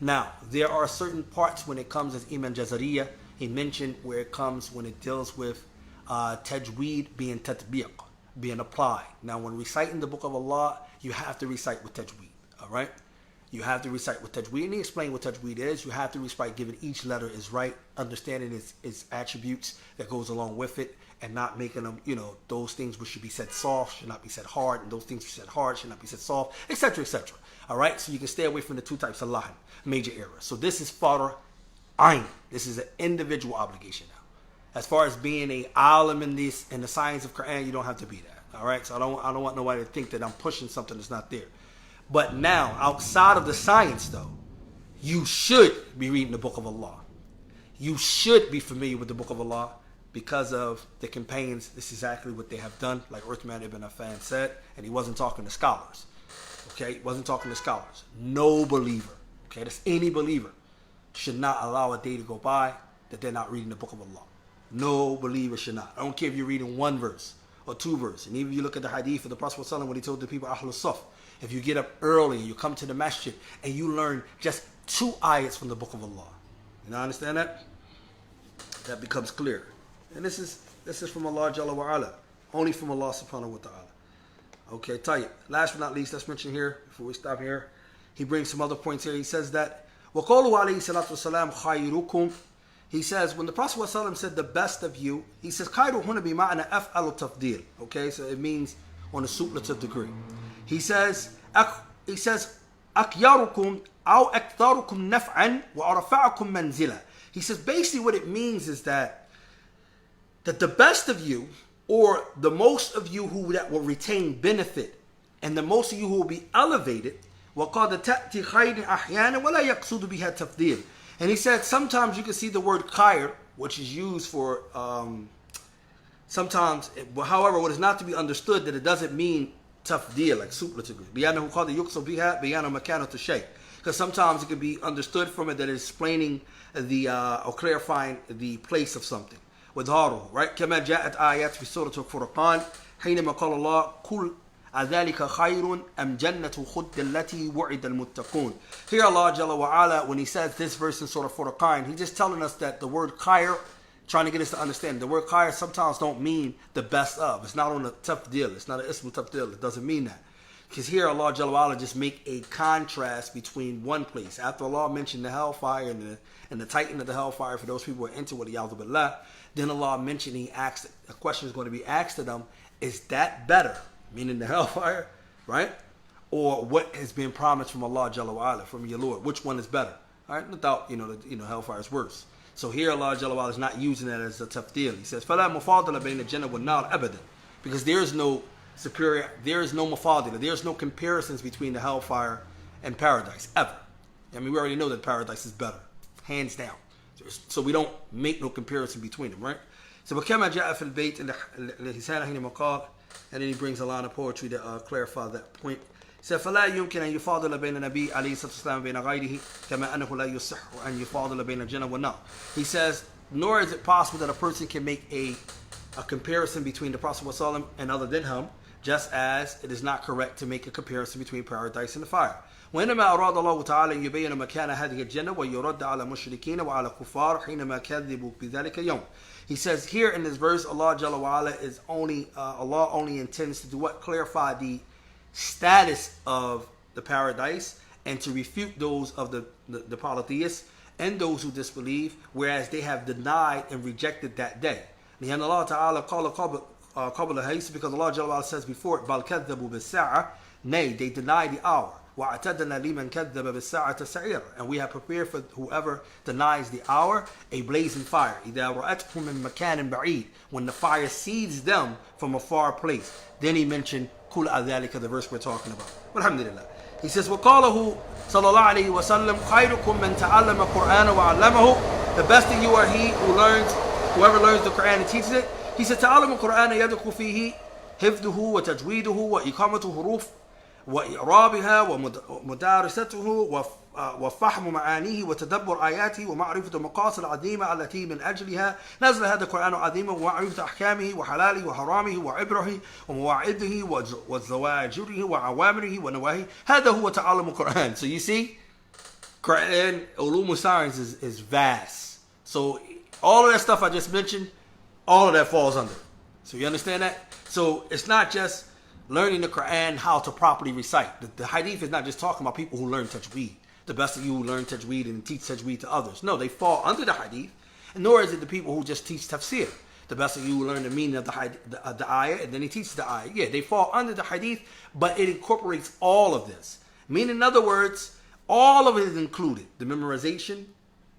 Now, there are certain parts when it comes as Imam Jazariya, he mentioned where it comes when it deals with tajweed being tatbiq, being applied. Now, when reciting the book of Allah, you have to recite with tajweed, all right? You have to recite with tajweed, and he explained what tajweed is. You have to recite giving each letter is right, understanding its attributes that goes along with it, and not making them, those things which should be said soft should not be said hard, and those things which said hard should not be said soft, etc., etc. All right, so you can stay away from the 2 types of lahan, major error. So this is farda ayn. This is an individual obligation now. As far as being a alim in the science of Quran, you don't have to be that. All right, so I don't want nobody to think that I'm pushing something that's not there. But now, outside of the science, though, you should be reading the book of Allah. You should be familiar with the book of Allah. because of the companions, this is exactly what they have done, like Uthman ibn Affan said, and he wasn't talking to scholars. Okay, he wasn't talking to scholars. No believer, okay, that's any believer, should not allow a day to go by that they're not reading the book of Allah. No believer should not. I don't care if you're reading one verse or two verses. And even if you look at the hadith of the Prophet ﷺ when he told the people, Ahlul Saf, if you get up early and you come to the masjid and you learn just 2 ayats from the book of Allah. You know, understand that? That becomes clear. And this is from Allah Jalla wa Ala. Only from Allah subhanahu wa ta'ala. Okay, tayyib. Last but not least, let's mention here, before we stop here, he brings some other points here. He says that, وَقَوْلُهُ عَلَيْهِ الصَّلَاةُ وَالسَّلَامُ خَيْرُكُمْ. He says, when the Prophet ﷺ said the best of you, he says, خَيْرُ هُنَا بِمَعْنَا أَفْعَلُ تَفْضِيل. Okay, so it means on a superlative degree. He says, أَكْيَارُكُمْ أَوْ أَكْثَارُكُمْ نَفْعًا وَأَرْفَعُكُمْ مَنْزِلًا. He says, basically what it means is that the best of you, or the most of you who that will retain benefit, and the most of you who will be elevated, وَقَدْ تَأْتِي خَيْرٍ أَحْيَانًا وَلَا يَقْصُدُ بِهَا تَفْضِيلٍ. And he said sometimes you can see the word khair, which is used for sometimes, however, what is not to be understood, that it doesn't mean tafdeel, like superlative. Because sometimes it can be understood from it that it's explaining the or clarifying the place of something. وظهاره, right? كما جاءت آيات في سورة الفرقان حينما قال الله كل أذلك خير أم جنة خد التي وعد المتقون. Here Allah Jalla wa Ala, when he says this verse in Surah Furqan, he's just telling us that the word khair, trying to get us to understand, the word khair sometimes don't mean the best of. It's not on a tough deal. It's not an ism tough deal. It doesn't mean that. Because here Allah Jalla wa Ala just make a contrast between one place. After Allah mentioned the hellfire and the titan of the hellfire for those people who are into it, Ya'udhu Billah, then Allah mentioned, he asked, a question is going to be asked to them, is that better? Meaning the hellfire, right? Or what has been promised from Allah Jalla wa Ala, from your Lord? Which one is better? All right, without, hellfire is worse. So here Allah Jalla wa Ala is not using that as a tough deal. He says, فَلَا مُفَاضَلَ بَيْنَ الْجَنَّةِ وَالنَّارِ أَبَدًا. Because there is no superior, there is no mufadila, there is no comparisons between the hellfire and paradise, ever. I mean, we already know that paradise is better, hands down. So we don't make no comparison between them, right? So وَكَمَا جَاءَ فِي الْبَيْتِ الْحِسَانَ حِينَ مَقَالٍ. And then he brings a line of poetry to clarify that point. He said, فَلَا يُمْكِنْ أَنْ يُفَاضِلَ بَيْنَ النَّبِيِّ عَلَيْهِ الصَّلَاةُ وَالسَّلَامُ بَيْنَ غَيْرِهِ كَمَا أَنَّهُ لَا يُصِحُّ أَنْ يُفَاضِلَ بَيْنَ الْجَنَّةِ وَالنَّارِ. He says, nor is it possible that a person can make a comparison between the Prophet ﷺ and other than him, just as it is not correct to make a comparison between paradise and the fire. وإنما أراد الله تعالى أن يبين مكان هذه الجنة ويرد على مشركين وعلى كفار حينما كذبوا بذلك يوم. He says here in this verse, Allah Jalla wa Ala is Allah only intends to do what? Clarify the status of the paradise and to refute those of the polytheists and those who disbelieve, whereas they have denied and rejected that day. لأن الله تعالى قال قبل هيس, because Allah Jalla wa Ala says before it, بل كذبوا بالساعة, nay, they deny the hour. وَاعْتَدْنَا لِمَنْ كَذَّبَ بِالسَّاعَةِ سَعِيرًا. And we have prepared for whoever denies the hour a blazing fire. إِذَا رَأَتْهُمْ مِنْ مَكَانٍ بَعِيدٍ. When the fire seizes them from a far place. Then he mentioned كُلْ أَذَلِكَ, the verse we're talking about. Alhamdulillah. He says, وَقَالَهُ صلى الله عليه وسلم خَيْرُكُمْ مَنْ تَعَلَّمَ القُرْآنَ وَعَلَّمَهُ. The best of you are he whoever learns the Quran and teaches it. He said, تَعَلَّمُ القُرْآنَ يَدْخُ فِيهِ حِفْظُهُ وَتَجْوِيدُهُ وَإِقَامَةُ حُرُوفِ وإعرابها ومدارسته وفهم معانيه وتدبر آياته ومعرفة المقاصد العظيمة التي من أجلها نزل هذا القرآن العظيم ومعرفة أحكامه وحلاله وحرامه وعبره ومواعظه وزواجره وعوامره ونواهيه. هذا هو تعلم القرآن. So you see, Quran, ulum science is vast. So all of that stuff I just mentioned, all of that falls under. So you understand that? So it's not just learning the Quran, how to properly recite. The hadith is not just talking about people who learn tajweed. The best of you who learn tajweed and teach tajweed to others. No, they fall under the hadith. And nor is it the people who just teach tafsir. The best of you who learn the meaning of the ayah and then he teaches the ayah. Yeah, they fall under the hadith, but it incorporates all of this. Meaning, in other words, all of it is included. The memorization,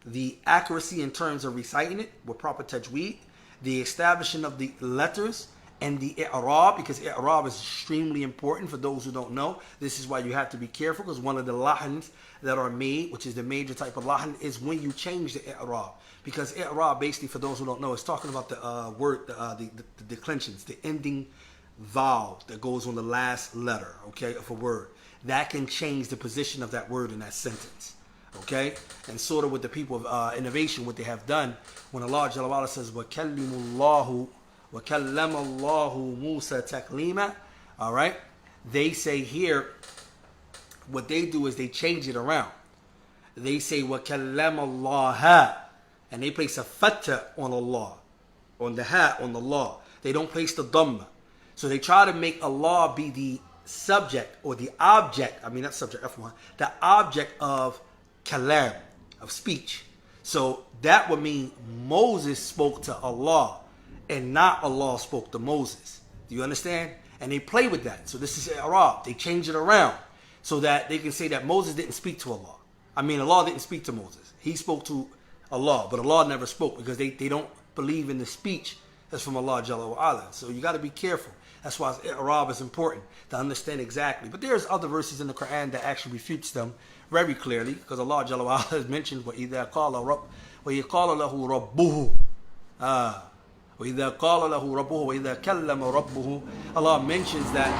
the accuracy in terms of reciting it with proper tajweed, the establishing of the letters, and the i'rab, because i'rab is extremely important for those who don't know. This is why you have to be careful, because one of the lahns that are made, which is the major type of lahn, is when you change the i'rab. Because i'rab, basically, for those who don't know, is talking about the word, the declensions, the ending vowel that goes on the last letter, okay, of a word. That can change the position of that word in that sentence, okay? And sort of with the people of innovation, what they have done, when Allah Jalla wa'ala says, وَكَلِّمُ اللَّهُ وَكَلَّمَ اللَّهُ مُوسَى تَكْلِيمًا, all right? They say here, what they do is they change it around. They say, وَكَلَّمَ اللَّهَ, and they place a fatha on Allah, on the ha, on the law. They don't place the dhamma. So they try to make Allah be the subject or the object, I mean not subject, F1, the object of kalam, of speech. So that would mean Moses spoke to Allah and not Allah spoke to Moses. Do you understand? And they play with that. So this is Arab. They change it around so that they can say that Moses didn't speak to Allah. I mean, Allah didn't speak to Moses. He spoke to Allah, but Allah never spoke, because they don't believe in the speech that's from Allah Jalla wa'ala. So you got to be careful. That's why Arab is important, to understand exactly. But there's other verses in the Quran that actually refutes them very clearly, because Allah Jalla wa'ala has mentioned وَإِذَا قَالَ لَهُ رَبُّهُ وَإِذَا قَالَ لَهُ رَبُّهُ وَإِذَا كَلَّمَ رَبُّهُ. Allah mentions that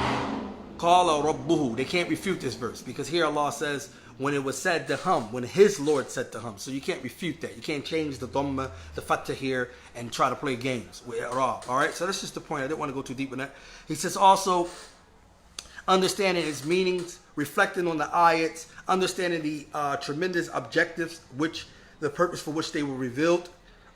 قَالَ رَبُّهُ. They can't refute this verse, because here Allah says, when it was said to him, when his Lord said to him. So you can't refute that. You can't change the dhamma, the fatha here, and try to play games with i'rab. All right, so that's just the point. I didn't want to go too deep in that. He says also, understanding its meanings, reflecting on the ayats, understanding the tremendous objectives, which the purpose for which they were revealed,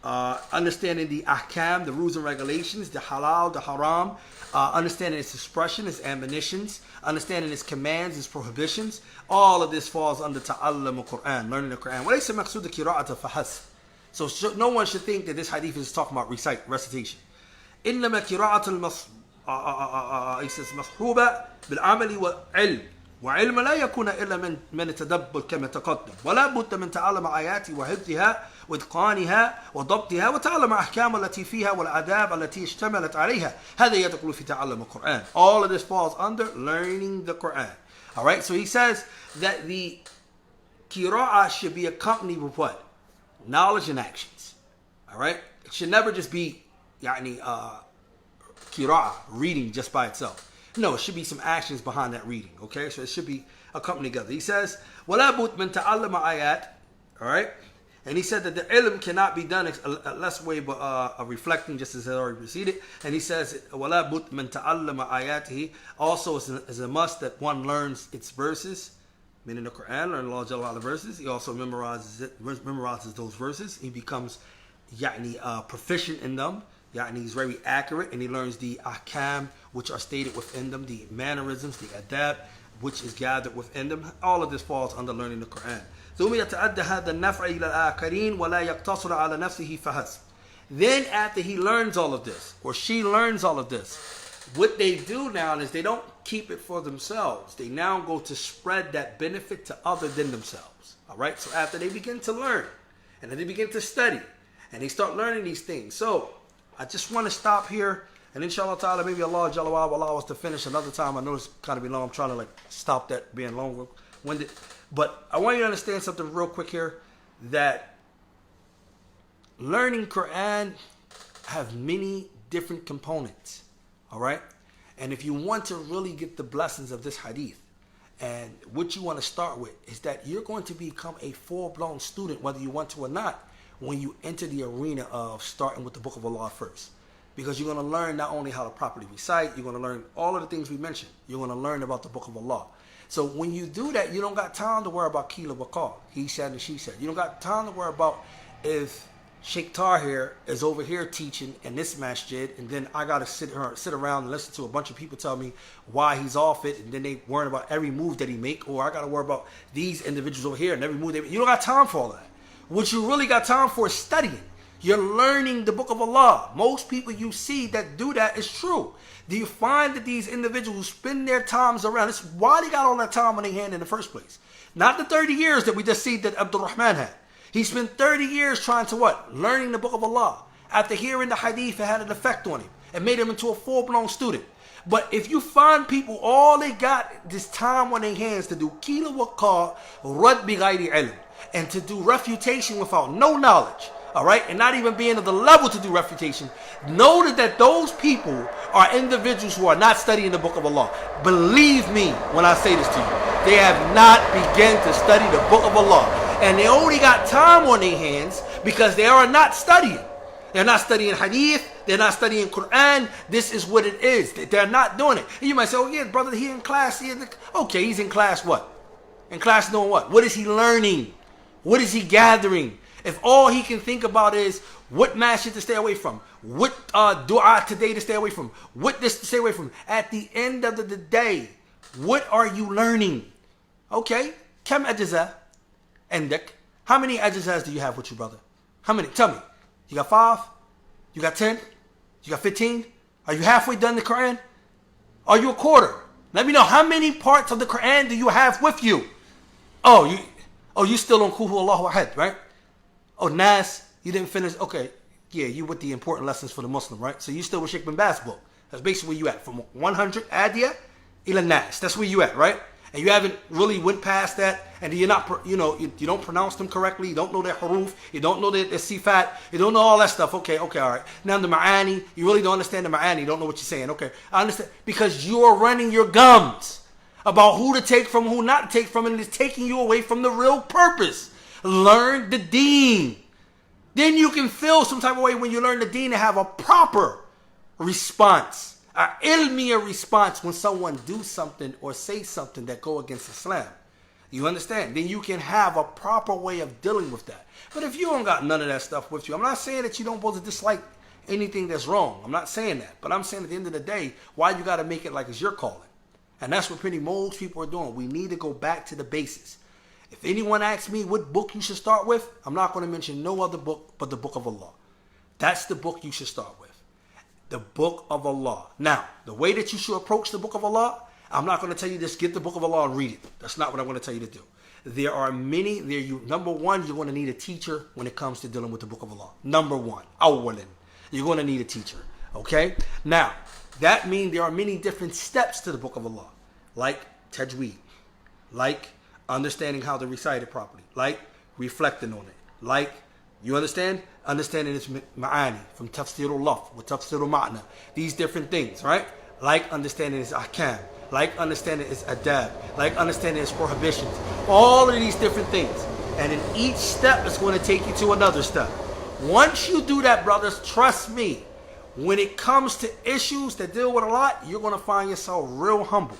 understanding the ahkam, the rules and regulations, the halal, the haram, understanding its expression, its admonitions, understanding its commands, its prohibitions. All of this falls under ta'allam al-Quran, learning the Quran. وَلَيْسَ مَقْصُودَ قِرَاءَةَ فَحَسْبٍ. So no one should think that this hadith is talking about recitation. إِنَّمَا قِرَاءَةَ المصحوبة بالعمل والعلم وعلم لا يكون إلا من التدبر كما تقدم ولا بد من تعلم آياته وحفظها وإتقانها وضبطها وتعلم أحكام التي فيها والآداب التي اشتملت عليها. هذا يدخل في تعلم القرآن. All of this falls under learning the Quran. All right, so he says that the qira'ah should be accompanied with what? Knowledge and actions. All right, it should never just be qira'ah, reading just by itself. No, it should be some actions behind that reading. Okay, so it should be accompanied together. He says, وَلَا بُدْ مِن تَعَلَّمَ آيَاتٍ. All right, and he said that the ilm cannot be done a less way but reflecting, just as it already preceded. And he says, وَلَا بُدْ مِن تَعَلَّمَ آيَاتِهِ. Also, is a must that one learns its verses, meaning the Quran, learn Allah Jalla wa'ala verses. He also memorizes those verses. He becomes proficient in them. He's very accurate, and he learns the ahkam, which are stated within them, the mannerisms, the adab, which is gathered within them. All of this falls under learning the Quran. Then after he learns all of this, or she learns all of this, what they do now is they don't keep it for themselves. They now go to spread that benefit to other than themselves. All right? So after they begin to learn, and then they begin to study, and they start learning these things. So I just want to stop here, and inshallah ta'ala, maybe Allah Jalla wa'ala will allow us to finish another time. I know it's kind of be long. I'm trying to stop that being long-winded. But I want you to understand something real quick here, that learning Quran have many different components. All right? And if you want to really get the blessings of this hadith, and what you want to start with is that you're going to become a full-blown student, whether you want to or not, when you enter the arena of starting with the Book of Allah first. Because you're going to learn not only how to properly recite, you're going to learn all of the things we mentioned. You're going to learn about the Book of Allah. So when you do that, you don't got time to worry about Kila Bakal, he said and she said. You don't got time to worry about if Sheikh Tahir is over here teaching in this masjid, and then I got to sit around and listen to a bunch of people tell me why he's off it, and then they worry about every move that he make, or I got to worry about these individuals over here and every move they make. You don't got time for all that. What you really got time for is studying. You're learning the Book of Allah. Most people you see that do that is true. Do you find that these individuals who spend their times around, this is why they got all that time on their hand in the first place. Not the 30 years that we just see that Abdul Rahman had. He spent 30 years trying to what? Learning the Book of Allah. After hearing the hadith, it had an effect on him. and made him into a full-blown student. But if you find people, all they got this time on their hands to do kila waqar rad bi ghayri ilm, and to do refutation without no knowledge, all right, and not even being at the level to do refutation, know that those people are individuals who are not studying the book of Allah. Believe me when I say this to you. They have not begun to study the book of Allah. And they only got time on their hands because they are not studying. They're not studying hadith. They're not studying Quran. This is what it is. They're not doing it. And you might say, oh yeah, brother, he in class. Okay, he's in class what? In class doing what? What is he learning? What is he gathering? If all he can think about is what masjid to stay away from, what dua today to stay away from, what this to stay away from, at the end of the day, what are you learning? Okay, kam ajza endak. How many ajzas do you have with you, brother? How many? Tell me. You got 5? You got 10? You got 15? Are you halfway done the Quran? Are you a quarter? Let me know, how many parts of the Quran do you have with you? Oh, you still on Kuhu Allahu Ahad, right? Oh, Nas, you didn't finish. Okay, yeah, you with the important lessons for the Muslim, right? So you still with Sheikh bin Baz book. That's basically where you at. From 100 Adiyah ila Nas. That's where you at, right? And you haven't really went past that, and you're not, you don't pronounce them correctly. You don't know their huruf. You don't know their sifat. You don't know all that stuff. Okay, all right. Now the ma'ani, you really don't understand the ma'ani. You don't know what you're saying. Okay, I understand. Because you're running your gums about who to take from, who not to take from, and it's taking you away from the real purpose. Learn the deen. Then you can feel some type of way when you learn the deen and have a proper response, an ilmiya response when someone do something or say something that go against Islam. You understand? Then you can have a proper way of dealing with that. But if you don't got none of that stuff with you, I'm not saying that you don't supposed to dislike anything that's wrong. I'm not saying that. But I'm saying at the end of the day, why you got to make it like it's your calling? And that's what most people are doing. We need to go back to the basics. If anyone asks me what book you should start with, I'm not going to mention no other book but the Book of Allah. That's the book you should start with. The Book of Allah. Now, the way that you should approach the Book of Allah, I'm not going to tell you just get the Book of Allah and read it. That's not what I'm going to tell you to do. There are many. Number one, you're going to need a teacher when it comes to dealing with the Book of Allah. Number one, awwalan, you're going to need a teacher. Okay? Now, that means there are many different steps to the Book of Allah, like tajweed, like understanding how to recite it properly, like reflecting on it, like, you understand? Understanding its ma'ani, from tafsirul laf, with tafsirul ma'na, these different things, right? Like understanding its ahkam, like understanding its adab, like understanding its prohibitions, all of these different things. And in each step, it's going to take you to another step. Once you do that, brothers, trust me, when it comes to issues that deal with a lot, you're going to find yourself real humble.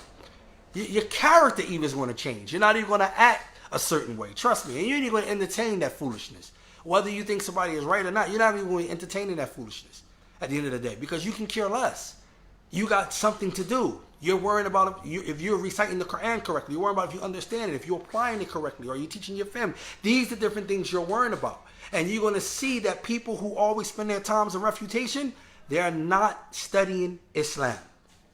Your character even is going to change. You're not even going to act a certain way. Trust me. And you're not even going to entertain that foolishness. Whether you think somebody is right or not, you're not even going to entertain that foolishness at the end of the day. Because you can care less. You got something to do. You're worrying about if you're reciting the Quran correctly. You're worrying about if you understand it, if you're applying it correctly, or you're teaching your family. These are the different things you're worrying about. And you're going to see that people who always spend their times in refutation, they are not studying Islam.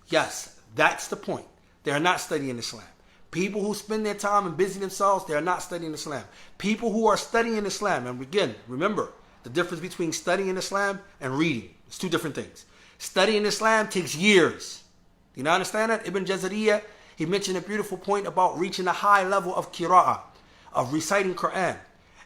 Yes, that's the point. They are not studying Islam. People who spend their time and busy themselves, they are not studying Islam. People who are studying Islam, and again, remember the difference between studying Islam and reading. It's two different things. Studying Islam takes years. You know, understand that? Ibn Jazariya, he mentioned a beautiful point about reaching a high level of qira'ah, of reciting Quran.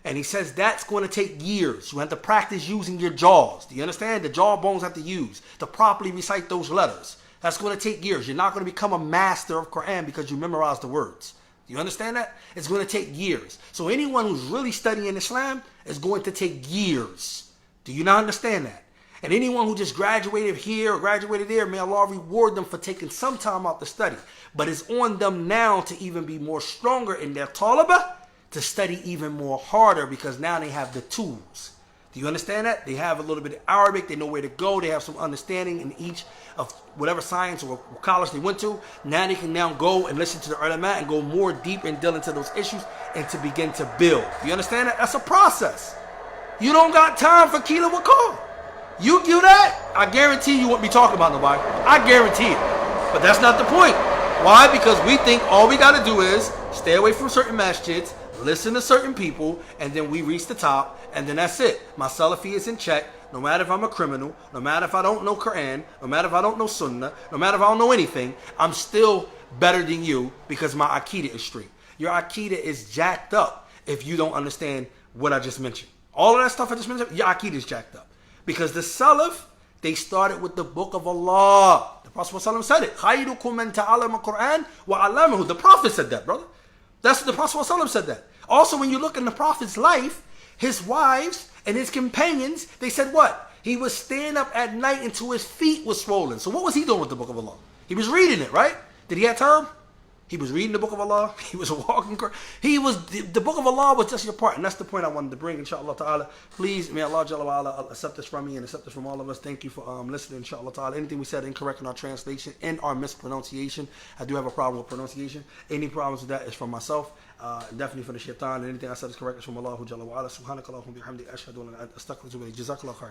And he says that's going to take years. You have to practice using your jaws. Do you understand? The jaw bones have to use to properly recite those letters. That's going to take years. You're not going to become a master of Quran because you memorize the words. Do you understand that? It's going to take years. So anyone who's really studying Islam is going to take years. Do you not understand that? And anyone who just graduated here or graduated there, may Allah reward them for taking some time out to study. But it's on them now to even be more stronger in their talabah, to study even more harder, because now they have the tools. Do you understand that? They have a little bit of Arabic. They know where to go. They have some understanding in each of whatever science or college they went to. Now they can now go and listen to the ulama and go more deep and delve into those issues and to begin to build. Do you understand that? That's a process. You don't got time for Kila Wakar. You do that, I guarantee you won't be talking about nobody. I guarantee it. But that's not the point. Why? Because we think all we got to do is stay away from certain masjids, listen to certain people, and then we reach the top, and then that's it. My Salafi is in check. no matter if I'm a criminal, no matter if I don't know Quran, no matter if I don't know Sunnah, no matter if I don't know anything, I'm still better than you because my Aqidah is straight. Your Aqidah is jacked up if you don't understand what I just mentioned. All of that stuff I just mentioned, your Aqidah is jacked up. Because the Salaf, they started with the book of Allah. The Prophet ﷺ said it. خَيْرُكُمْ مَنْ تَعَلَّمَ الْقُرْآنَ وَعَلَّمَهُ. The Prophet said that, brother. That's what the Prophet ﷺ said that. Also, when you look in the Prophet's life, his wives and his companions, they said what? He was staying up at night until his feet were swollen. So what was he doing with the book of Allah? He was reading it, right? Did he have time? He was reading the book of Allah. He was walking. The book of Allah was just your part. And that's the point I wanted to bring, inshallah ta'ala. Please, may Allah Jalla wa Ala accept this from me and accept this from all of us. Thank you for listening, inshallah ta'ala. Anything we said incorrect in our translation and our mispronunciation, I do have a problem with pronunciation. Any problems with that is from myself. Definitely from the shaitan. And anything I said is correct is from Allah Jalla wa Ala. Subhanakallahumma bihamdi ashhadu an la ilaha illa anta astaghfiruka wa atubu ilayk. Jazakallahu khair.